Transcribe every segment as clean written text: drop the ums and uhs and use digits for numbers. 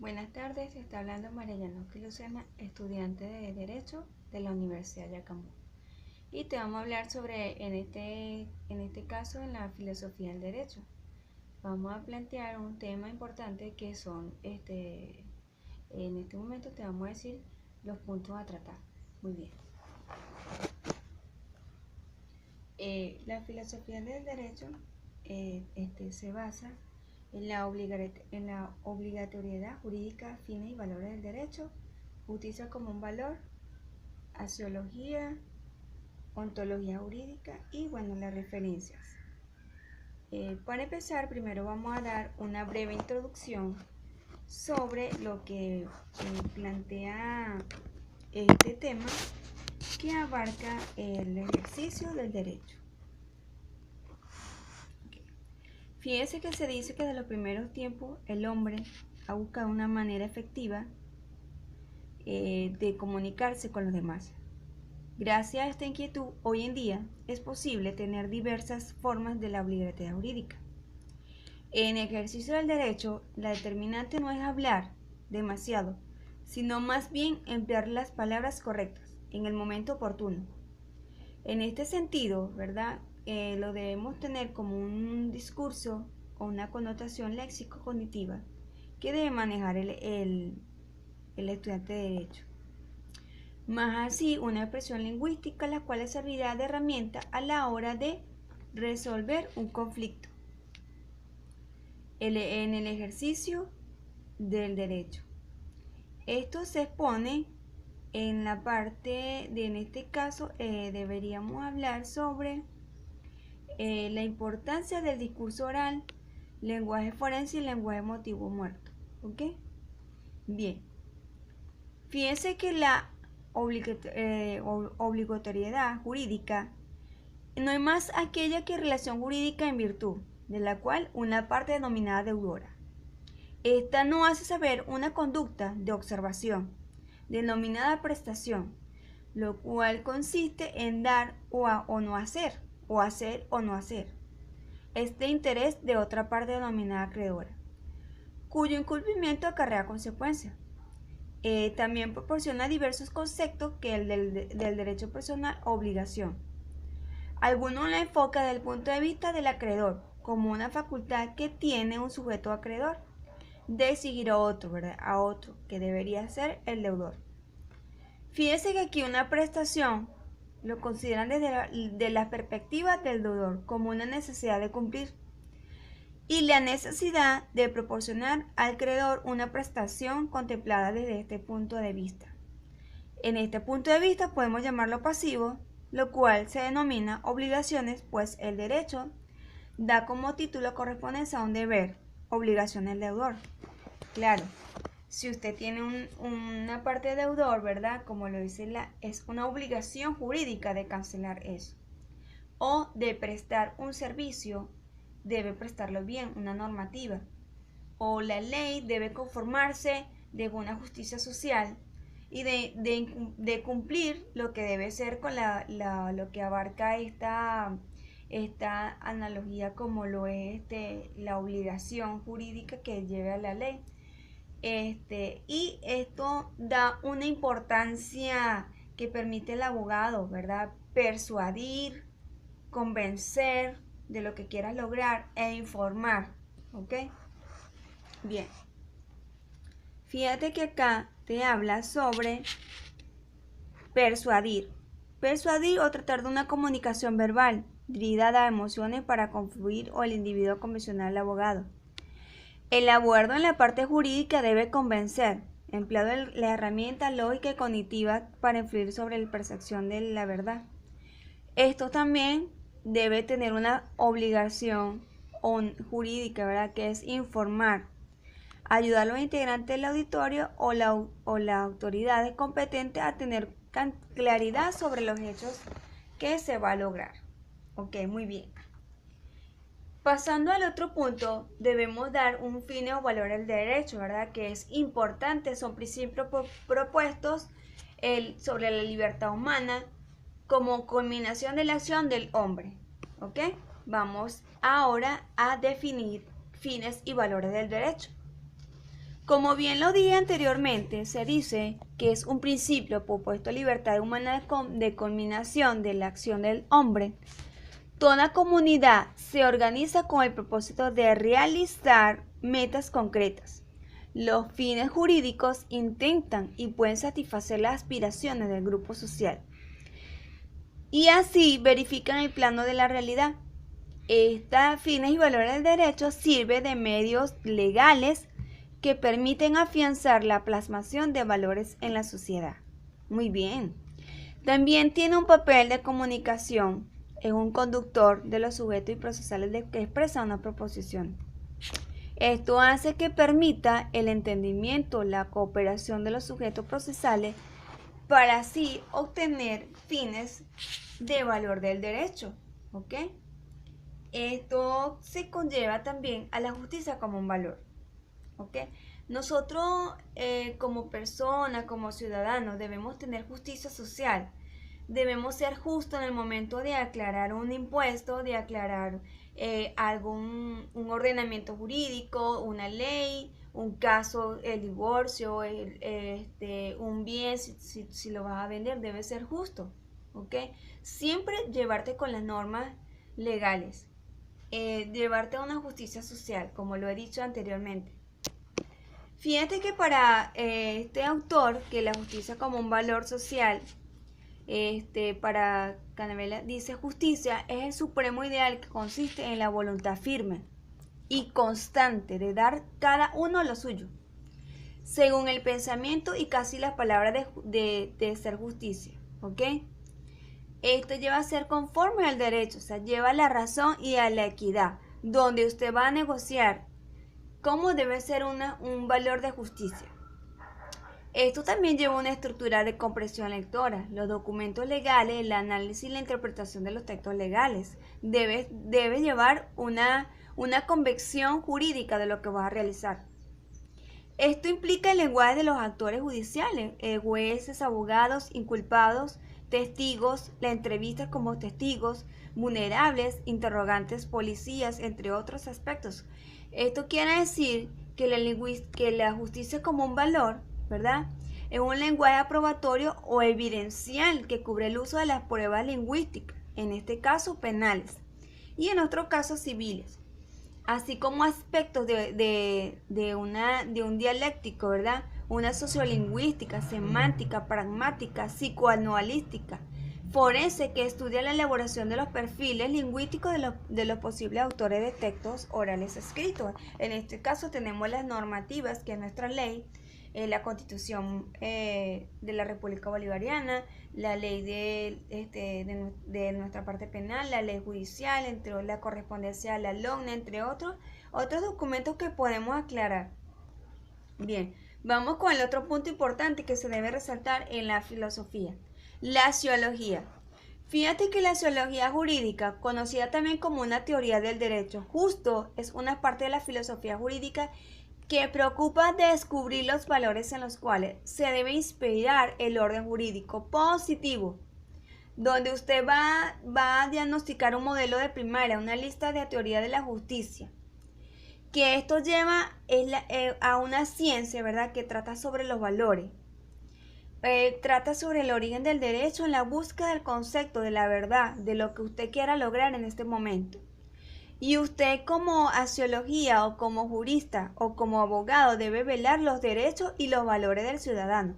Buenas tardes, está hablando María Llanosky Lucena, estudiante de Derecho de la Universidad de Yacamú. Y te vamos a hablar sobre, en este caso, en la filosofía del derecho. Vamos a plantear un tema importante que son, en este momento te vamos a decir los puntos a tratar. Muy bien. La filosofía del derecho se basa en la obligatoriedad jurídica, fines y valores del derecho, justicia como un valor, axiología, ontología jurídica y bueno, las referencias. Para empezar, primero vamos a dar una breve introducción sobre lo que plantea este tema que abarca el ejercicio del derecho. Fíjense que se dice que desde los primeros tiempos el hombre ha buscado una manera efectiva de comunicarse con los demás. Gracias a esta inquietud, hoy en día es posible tener diversas formas de la obligatoriedad jurídica. En ejercicio del derecho, la determinante no es hablar demasiado, sino más bien emplear las palabras correctas en el momento oportuno. En este sentido, ¿verdad? Lo debemos tener como un discurso o una connotación léxico-cognitiva que debe manejar el estudiante de derecho. Más así, una expresión lingüística la cual servirá de herramienta a la hora de resolver un conflicto en el ejercicio del derecho. Esto se expone en la parte de, en este caso, deberíamos hablar sobre la importancia del discurso oral, lenguaje forense y lenguaje emotivo muerto. ¿Ok? Bien. Fíjense que la obligatoriedad jurídica no es más aquella que relación jurídica en virtud de la cual una parte denominada deudora. Esta no hace saber una conducta de observación, denominada prestación, lo cual consiste en dar o no hacer, o hacer o no hacer, este interés de otra parte denominada acreedora, cuyo incumplimiento acarrea consecuencias. También proporciona diversos conceptos que el del derecho personal obligación. Algunos lo enfocan desde el punto de vista del acreedor, como una facultad que tiene un sujeto acreedor de exigir a otro, ¿verdad? A otro, que debería ser el deudor. Fíjense que aquí una prestación lo consideran desde la perspectiva del deudor como una necesidad de cumplir y la necesidad de proporcionar al acreedor una prestación contemplada desde este punto de vista. En este punto de vista podemos llamarlo pasivo, lo cual se denomina obligaciones, pues el derecho da como título correspondencia a un deber, obligación del deudor. Claro, si usted tiene una parte de deudor, ¿verdad? Como lo dice es una obligación jurídica de cancelar eso. O de prestar un servicio, debe prestarlo bien, una normativa. O la ley debe conformarse de una justicia social y de cumplir lo que debe ser con lo que abarca esta analogía como lo es la obligación jurídica que lleva la ley. Y esto da una importancia que permite al abogado, ¿verdad? Persuadir, convencer de lo que quieras lograr e informar, ¿ok? Bien. Fíjate que acá te habla sobre persuadir. Persuadir o tratar de una comunicación verbal dirigida a emociones para confluir o el individuo convencional al abogado. El abogado en la parte jurídica debe convencer, empleando la herramienta lógica y cognitiva para influir sobre la percepción de la verdad. Esto también debe tener una obligación jurídica, ¿verdad? Que es informar, ayudar a los integrantes del auditorio o la autoridad competente a tener claridad sobre los hechos que se va a lograr. Ok, muy bien. Pasando al otro punto, debemos dar un fin o valor al derecho, ¿verdad? Que es importante, son principios propuestos sobre la libertad humana como culminación de la acción del hombre, ¿ok? Vamos ahora a definir fines y valores del derecho. Como bien lo dije anteriormente, se dice que es un principio propuesto a libertad humana de culminación de la acción del hombre. Toda comunidad se organiza con el propósito de realizar metas concretas. Los fines jurídicos intentan y pueden satisfacer las aspiraciones del grupo social. Y así verifican el plano de la realidad. Estos fines y valores del derecho sirven de medios legales que permiten afianzar la plasmación de valores en la sociedad. Muy bien. También tiene un papel de comunicación. Es un conductor de los sujetos y procesales que expresa una proposición. Esto hace que permita el entendimiento, la cooperación de los sujetos procesales para así obtener fines de valor del derecho. ¿Ok? Esto se conlleva también a la justicia como un valor. ¿Ok? Nosotros como personas, como ciudadanos, debemos tener justicia social. Debemos ser justos en el momento de aclarar un impuesto, de aclarar un ordenamiento jurídico, una ley, un caso, el divorcio, un bien, si lo vas a vender, debe ser justo. ¿Ok? Siempre llevarte con las normas legales. Llevarte a una justicia social, como lo he dicho anteriormente. Fíjate que para este autor, que la justicia como un valor social, para Cannavella dice: justicia es el supremo ideal que consiste en la voluntad firme y constante de dar cada uno lo suyo, según el pensamiento y casi las palabras de ser justicia. ¿Ok? Esto lleva a ser conforme al derecho, o sea, lleva a la razón y a la equidad, donde usted va a negociar cómo debe ser un valor de justicia. Esto también lleva una estructura de comprensión lectora. Los documentos legales, el análisis y la interpretación de los textos legales. Debe llevar una convicción jurídica de lo que vas a realizar. Esto implica el lenguaje de los actores judiciales, jueces, abogados, inculpados, testigos, la entrevista como testigos, vulnerables, interrogantes, policías, entre otros aspectos. Esto quiere decir que la justicia como un valor, ¿verdad?, es un lenguaje aprobatorio o evidencial que cubre el uso de las pruebas lingüísticas, en este caso penales, y en otros casos civiles, así como aspectos de un dialéctico, ¿verdad?, una sociolingüística, semántica, pragmática, psicoanalítica, forense, que estudia la elaboración de los perfiles lingüísticos de los posibles autores de textos orales escritos. En este caso tenemos las normativas, que es nuestra ley, la Constitución de la República Bolivariana, la ley de nuestra parte penal, la ley judicial, entre la correspondencia a la LONA, entre otros documentos que podemos aclarar. Bien, vamos con el otro punto importante que se debe resaltar en la filosofía: la axiología. Fíjate que la axiología jurídica, conocida también como una teoría del derecho justo, es una parte de la filosofía jurídica que preocupa descubrir los valores en los cuales se debe inspirar el orden jurídico positivo, donde usted va a diagnosticar un modelo de primaria, una lista de teoría de la justicia, que esto lleva a una ciencia, ¿verdad?, que trata sobre los valores. Trata sobre el origen del derecho en la búsqueda del concepto de la verdad, de lo que usted quiera lograr en este momento. Y usted, como axiología o como jurista o como abogado, debe velar los derechos y los valores del ciudadano.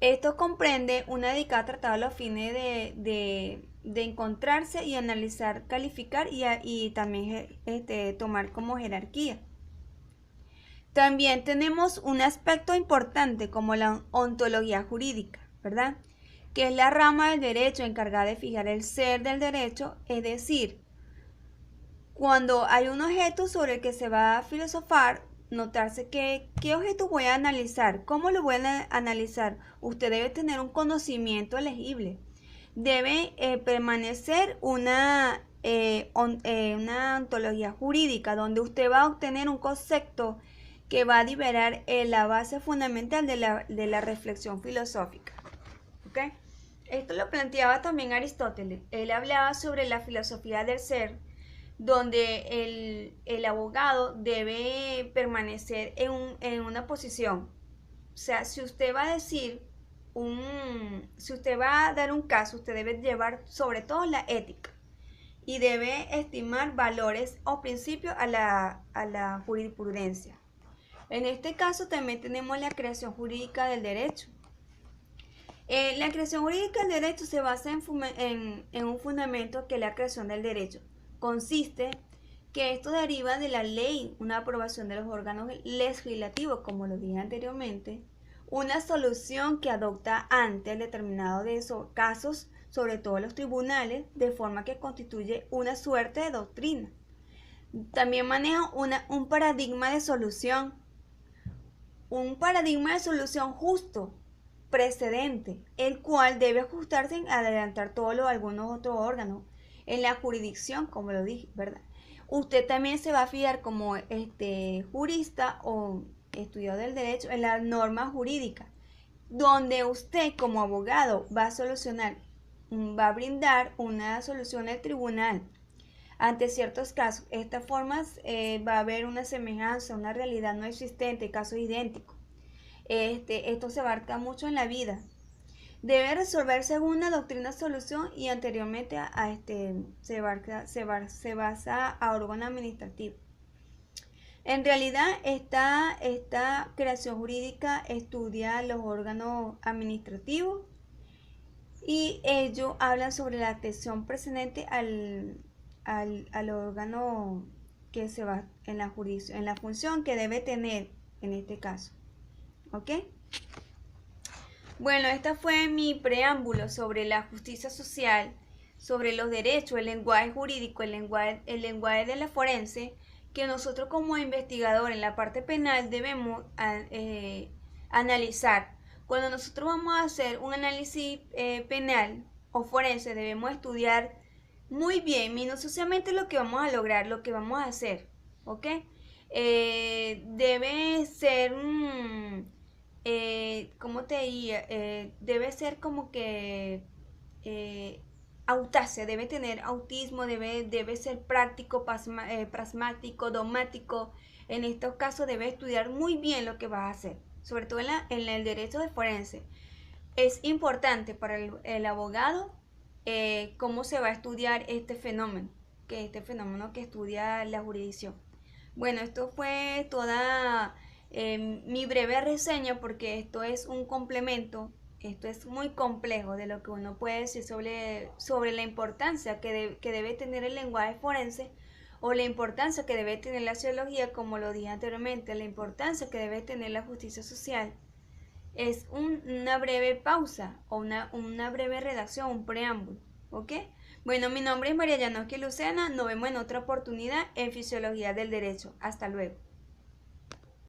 Esto comprende una dedicada tratada a los fines de encontrarse y analizar, calificar y también tomar como jerarquía. También tenemos un aspecto importante como la ontología jurídica, ¿verdad?, que es la rama del derecho encargada de fijar el ser del derecho, es decir, cuando hay un objeto sobre el que se va a filosofar, notarse qué objeto voy a analizar, cómo lo voy a analizar. Usted debe tener un conocimiento elegible. Debe permanecer una ontología jurídica donde usted va a obtener un concepto que va a liberar la base fundamental de la reflexión filosófica. ¿Okay? Esto lo planteaba también Aristóteles. Él hablaba sobre la filosofía del ser, donde el abogado debe permanecer en una posición. O sea, si usted va a decir si usted va a dar un caso, usted debe llevar sobre todo la ética y debe estimar valores o principios a la jurisprudencia. En este caso también tenemos la creación jurídica del derecho. La creación jurídica del derecho se basa en un fundamento que es la creación del derecho. Consiste que esto deriva de la ley, una aprobación de los órganos legislativos, como lo dije anteriormente, una solución que adopta ante el determinado de esos casos, sobre todo los tribunales, de forma que constituye una suerte de doctrina. También maneja un paradigma de solución, justo, precedente, el cual debe ajustarse en adelantar todos algunos otros órganos en la jurisdicción, como lo dije, ¿verdad? Usted también se va a fiar como jurista o estudiador del derecho en la norma jurídica, donde usted como abogado va a brindar una solución al tribunal ante ciertos casos. Estas formas va a haber una semejanza, una realidad no existente, casos idénticos. Esto se abarca mucho en la vida. Debe resolver según una doctrina solución y anteriormente se basa a órgano administrativo. En realidad, esta creación jurídica estudia los órganos administrativos y ellos hablan sobre la atención precedente al órgano que se va en la jurisdicción, en la función que debe tener en este caso. ¿Ok? Bueno, este fue mi preámbulo sobre la justicia social, sobre los derechos, el lenguaje jurídico, el lenguaje de la forense, que nosotros como investigadores en la parte penal debemos analizar. Cuando nosotros vamos a hacer un análisis penal o forense, debemos estudiar muy bien, minuciosamente lo que vamos a lograr, lo que vamos a hacer, ¿ok? Debe ser ¿cómo te diría? Debe ser como que audacia, debe tener autismo, debe ser práctico, pragmático, dogmático. En estos casos debe estudiar muy bien lo que vas a hacer, sobre todo en el derecho de forense. Es importante para el abogado cómo se va a estudiar este fenómeno que estudia la jurisdicción. Bueno, esto fue toda mi breve reseña, porque esto es un complemento, esto es muy complejo de lo que uno puede decir sobre la importancia que debe tener el lenguaje forense, o la importancia que debe tener la sociología, como lo dije anteriormente, la importancia que debe tener la justicia social. Es una breve pausa o una breve redacción, un preámbulo, ¿ok? Bueno, mi nombre es María Llanoski Lucena, nos vemos en otra oportunidad en Fisiología del Derecho. Hasta luego.